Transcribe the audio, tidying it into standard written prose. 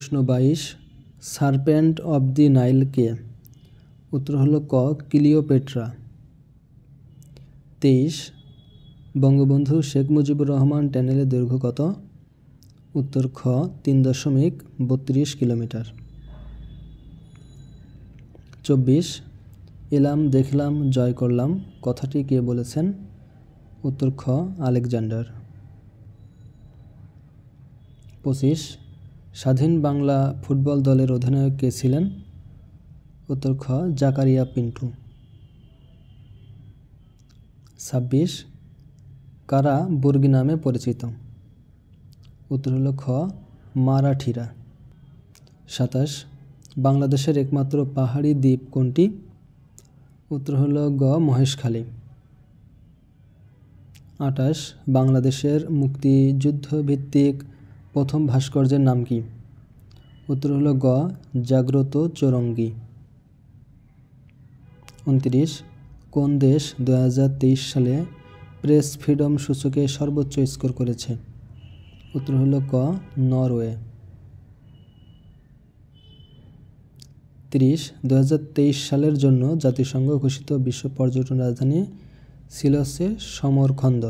প্রশ্ন 22 serpent of the Nile কে? উত্তর হলো ক ক্লিওপেট্রা। 23 বঙ্গবন্ধু শেখ মুজিবুর রহমান টানেলের দৈর্ঘ্য কত? উত্তর খ 3.32 কিলোমিটার। 24 এলাম দেখলাম জয় করলাম কথাটি কে বলেছেন? উত্তর খ আলেকজান্ডার। 25 স্বাধীন বাংলা ফুটবল দলের অধিনায়ক কে ছিলেন? উত্তর খ জাকারিয়া পিন্টু। 26 কারা বর্গী নামে পরিচিত? উত্তর হলো খ মারাঠিরা। 27 বাংলাদেশের একমাত্র পাহাড়ি দ্বীপ কোনটি? উত্তর হলো গ মহেশখালী। 28 বাংলাদেশের মুক্তিযুদ্ধভিত্তিক প্রথম ভাস্কর্যের নাম কি? উত্তর হলো গ জাগ্রত চৌরঙ্গী। 29 কোন দেশ 2023 সালে প্রেস ফ্রিডম সূচকে সর্বোচ্চ স্কোর করেছে? উত্তর হলো ক নরওয়ে। 30 2023 সালের জন্য জাতিসংঘ ঘোষিত বিশ্ব পর্যটন রাজধানী ছিল হচ্ছে সমরখন্দ।